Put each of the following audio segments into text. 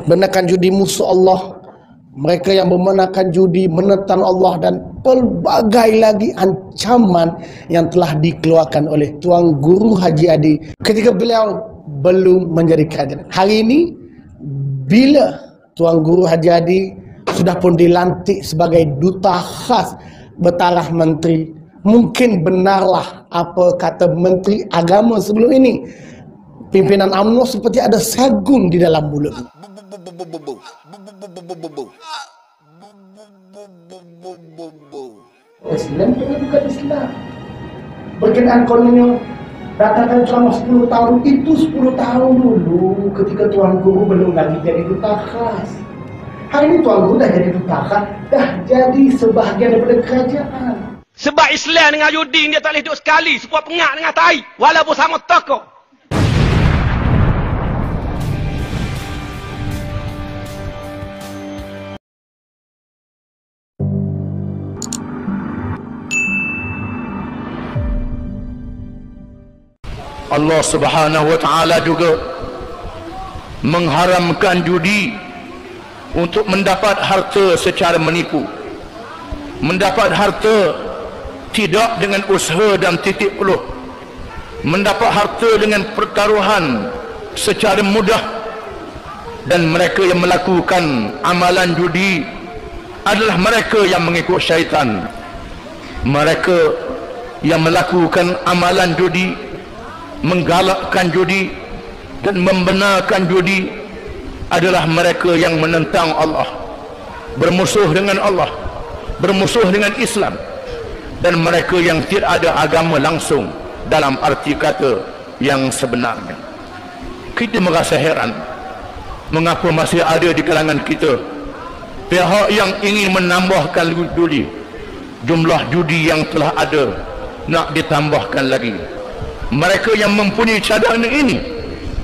Benarkan judi musuh Allah. Mereka yang membenarkan judi menentang Allah dan pelbagai lagi ancaman yang telah dikeluarkan oleh Tuan Guru Haji Adi ketika beliau belum menjadi kader. Hari ini bila Tuan Guru Haji Adi sudah pun dilantik sebagai duta khas bertaraf menteri, mungkin benarlah apa kata Menteri Agama sebelum ini. Pimpinan UMNO seperti ada sagun di dalam mulut. Islam itu bukan Islam. Berkenaan kononnya datangkan selama 10 tahun, itu 10 tahun dulu ketika Tuan Guru belum lagi jadi duta khas. Hari ini Tuan Guru dah jadi duta khas, dah jadi sebahagian daripada kerajaan. Sebab Islam dengan Yudin dia tak boleh duduk sekali, sebuah pengak dengan tai, walaupun sama tokoh. Allah Subhanahu wa Ta'ala juga mengharamkan judi untuk mendapat harta secara menipu, mendapat harta tidak dengan usaha dan titik peluh, mendapat harta dengan pertaruhan secara mudah. Dan mereka yang melakukan amalan judi adalah mereka yang mengikut syaitan. Mereka yang melakukan amalan judi, menggalakkan judi dan membenarkan judi adalah mereka yang menentang Allah, bermusuh dengan Allah, bermusuh dengan Islam, dan mereka yang tidak ada agama langsung dalam arti kata yang sebenarnya. Kita merasa heran mengapa masih ada di kalangan kita pihak yang ingin menambahkan judi. Jumlah judi yang telah ada nak ditambahkan lagi. Mereka yang mempunyai cadangan ini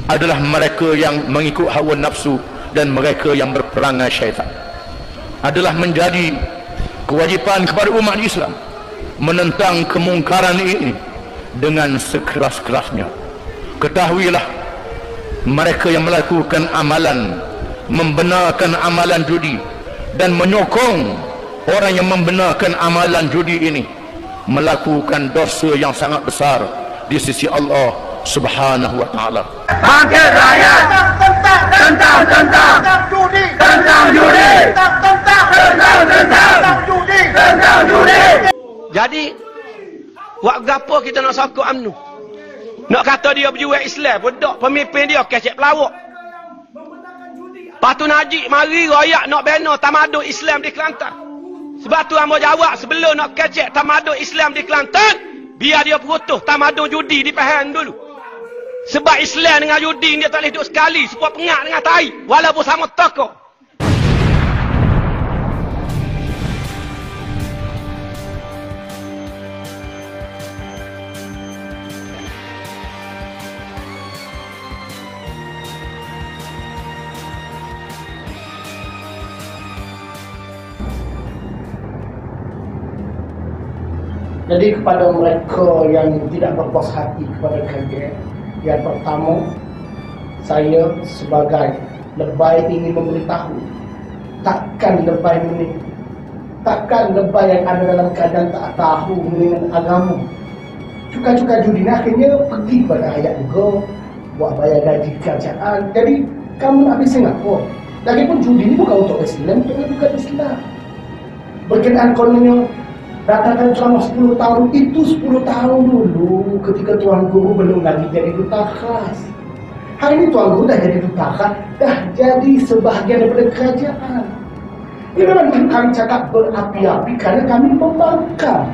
adalah mereka yang mengikut hawa nafsu dan mereka yang berperangai syaitan. Adalah menjadi kewajipan kepada umat Islam menentang kemungkaran ini dengan sekeras-kerasnya. Ketahuilah, mereka yang melakukan amalan, membenarkan amalan judi dan menyokong orang yang membenarkan amalan judi ini melakukan dosa yang sangat besar di sisi Allah Subhanahu wa Ta'ala. Bangkit rakyat tentang judi, tentang judi. Jadi buat gapo kita nak sokong UMNO? Nak kata dia berjuang Islam, budak pemimpin dia kecek pelawak. Patu Najib mari royak nak bina tamadun Islam di Kelantan. Sebab tu hamba jawab sebelum nak kecek tamadun Islam di Kelantan, biar dia perutuh tamadun judi di Pahang dulu. Sebab Islam dengan judi dia tak boleh duduk sekali, sebuah pengak dengan tai, walaupun sama tokoh. Jadi kepada mereka yang tidak berpuas hati kepada kerajaan, yang pertama, saya sebagai lebay ingin memberitahu, takkan lebay ini, takkan lebay yang ada dalam keadaan tak tahu dengan agama. Cuka-cuka judi akhirnya pergi pada rakyat juga, buat bayar gaji kerajaan. Jadi kamu nak habis Singapura. Lagipun judi ini bukan untuk Islam, untuk bukan Islam. Berkenaan kononnya datangkan selama 10 tahun, itu 10 tahun dulu ketika Tuan Guru belum lagi jadi duta khas. Hari ini Tuan Guru dah jadi duta khas, dah jadi sebahagian daripada kerajaan. Ini memang kami cakap berapi-api kerana kami membangkang.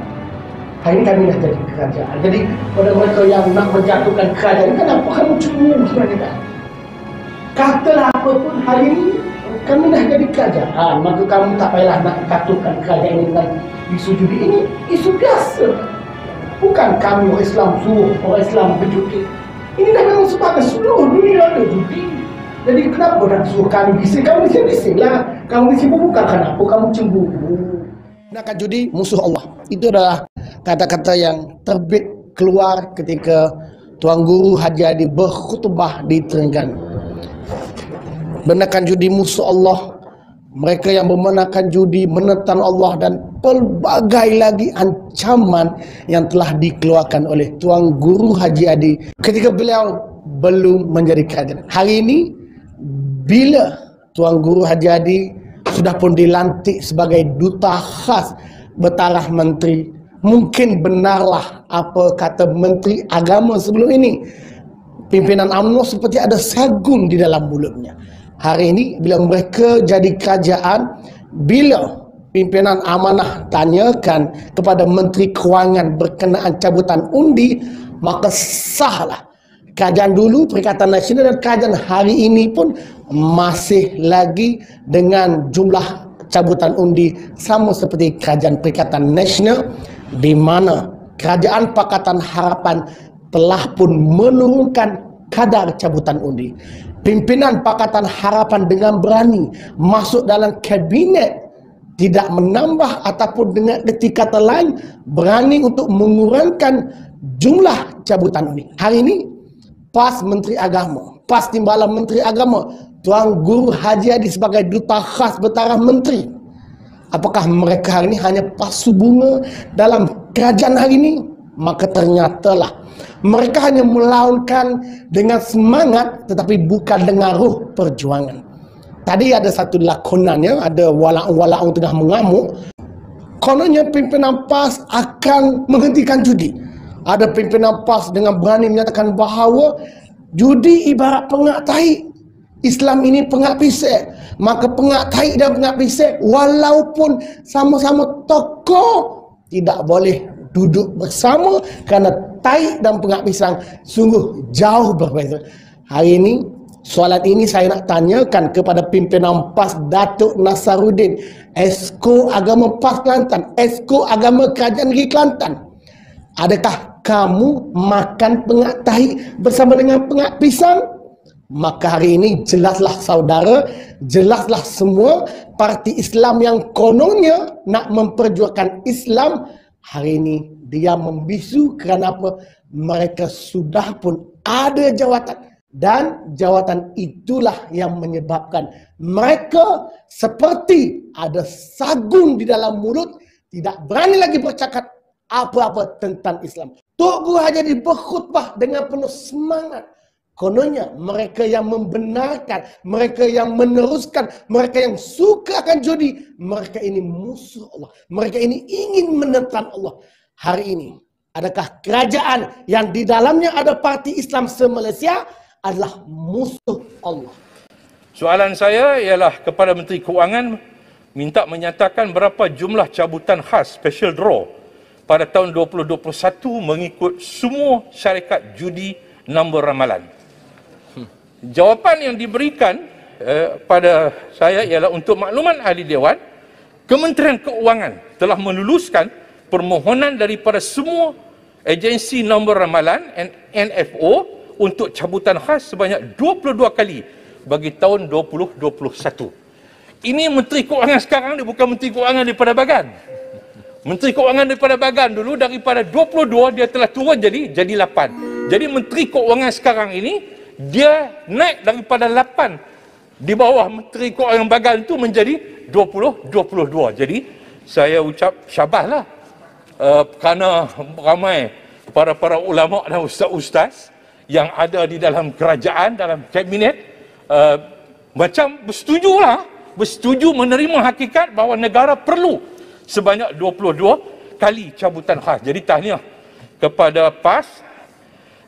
Hari ini kami dah jadi kerajaan. Jadi pada mereka yang nak menjatuhkan kerajaan, kenapa kamu cuma sebenarnya kan? Katalah apapun, hari ini kami dah jadi kerajaan, maka kamu tak payahlah nak jatuhkan kerajaan ini dengan isu judi. Ini isu biasa. Bukan kami orang Islam suruh orang Islam berjudi. Ini dah memang sebagai seluruh dunia ada judi. Jadi kenapa nak suruh kami bising? Kamu bising-bisinglah. Kamu bising pun bukan kenapa kamu cemburu. Nakkan judi musuh Allah. Itu adalah kata-kata yang terbit keluar ketika Tuan Guru Haji Adi berkhutbah di Terengganu. membenarkan judi musuh Allah, mereka yang membenarkan judi menentang Allah, dan pelbagai lagi ancaman yang telah dikeluarkan oleh Tuan Guru Haji Adi ketika beliau belum menjadi kerajaan. Hari ini bila Tuan Guru Haji Adi sudah pun dilantik sebagai duta khas bertaraf menteri, mungkin benarlah apa kata Menteri Agama sebelum ini. Pimpinan UMNO seperti ada sagun di dalam mulutnya. Hari ini bila mereka jadi kerajaan, bila pimpinan amanah tanyakan kepada Menteri Kewangan berkenaan cabutan undi, maka sahlah. Kerajaan dulu, Perikatan Nasional, dan kerajaan hari ini pun masih lagi dengan jumlah cabutan undi sama seperti kerajaan Perikatan Nasional, di mana kerajaan Pakatan Harapan telah pun menurunkan kadar cabutan undi. Pimpinan Pakatan Harapan dengan berani masuk dalam kabinet, tidak menambah ataupun dengan ketika kata lain berani untuk mengurangkan jumlah cabutan undi. Hari ini PAS Menteri Agama, PAS Timbalan Menteri Agama, Tuan Guru Haji Adi sebagai duta khas bertaraf menteri. Apakah mereka hari ini hanya pasu bunga dalam kerajaan hari ini? Maka ternyatalah mereka hanya melawankan dengan semangat tetapi bukan dengan ruh perjuangan. Tadi ada satu lakonannya, ada walaung-walaung tengah mengamuk. Kononnya pimpinan PAS akan menghentikan judi. Ada pimpinan PAS dengan berani menyatakan bahawa judi ibarat pengak tahi. Islam ini pengak pisek. Maka pengak tahi dan pengak pisek walaupun sama-sama tokoh tidak boleh duduk bersama kerana tahi dan pengak pisang sungguh jauh berbeza. Hari ini, soalan ini saya nak tanyakan kepada pimpinan PAS Datuk Nasaruddin, Esko Agama PAS Kelantan, Esko Agama Kerajaan Negeri Kelantan. Adakah kamu makan pengak tahi bersama dengan pengak pisang? Maka hari ini jelaslah saudara, jelaslah semua parti Islam yang kononnya nak memperjuangkan Islam, hari ini dia membisu kerana apa? Mereka sudah pun ada jawatan, dan jawatan itulah yang menyebabkan mereka seperti ada sagun di dalam mulut, tidak berani lagi bercakap apa-apa tentang Islam. Tok Guru Haji Adi berkhutbah dengan penuh semangat. Kononnya mereka yang membenarkan, mereka yang meneruskan, mereka yang suka akan judi, mereka ini musuh Allah. Mereka ini ingin menentang Allah. Hari ini, adakah kerajaan yang di dalamnya ada parti Islam se-Malaysia adalah musuh Allah? Soalan saya ialah kepada Menteri Kewangan, minta menyatakan berapa jumlah cabutan khas special draw pada tahun 2021 mengikut semua syarikat judi nombor ramalan. Jawapan yang diberikan pada saya ialah untuk makluman Ahli Dewan, Kementerian Keuangan telah meluluskan permohonan daripada semua agensi nombor ramalan NFO untuk cabutan khas sebanyak 22 kali bagi tahun 2021. Ini Menteri Keuangan sekarang, dia bukan Menteri Keuangan daripada Bagan. Menteri Keuangan daripada Bagan dulu daripada 22 dia telah turun jadi 8. Jadi Menteri Keuangan sekarang ini dia naik daripada 8 di bawah Menteri Keuangan Bagan itu menjadi 22. Jadi saya ucap syabaslah kerana ramai para ulama dan ustaz-ustaz yang ada di dalam kerajaan, dalam kabinet macam bersetuju menerima hakikat bahawa negara perlu sebanyak 22 kali cabutan khas. Jadi tahniah kepada PAS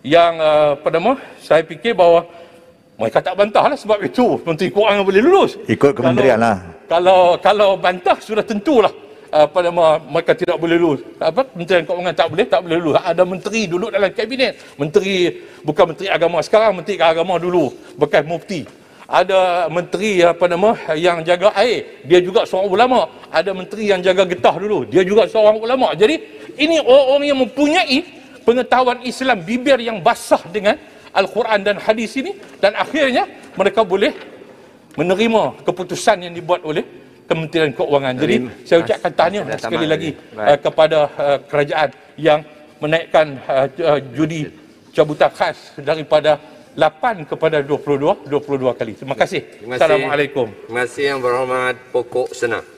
yang saya fikir bahawa mereka tak bantahlah, sebab itu Menteri Keuangan boleh lulus. Ikut kementerian lah. Kalau bantah sudah tentulah mereka tidak boleh lulus. Kementerian Keuangan tak boleh lulus. Ada menteri duduk dalam kabinet. Menteri, bukan Menteri Agama sekarang, Menteri Agama dulu bekas mufti. Ada menteri yang jaga air, dia juga seorang ulama. Ada menteri yang jaga getah dulu, dia juga seorang ulama. Jadi ini orang-orang yang mempunyai pengetahuan Islam, bibir yang basah dengan Al-Quran dan hadis ini, dan akhirnya mereka boleh menerima keputusan yang dibuat oleh Kementerian Keuangan. Jadi saya ucapkan tahniah sekali lagi kepada kerajaan yang menaikkan judi cabutan khas daripada 8 kepada 22 kali. Terima kasih. Terima kasih. Assalamualaikum. Terima kasih Yang Berhormat Pokok Senang.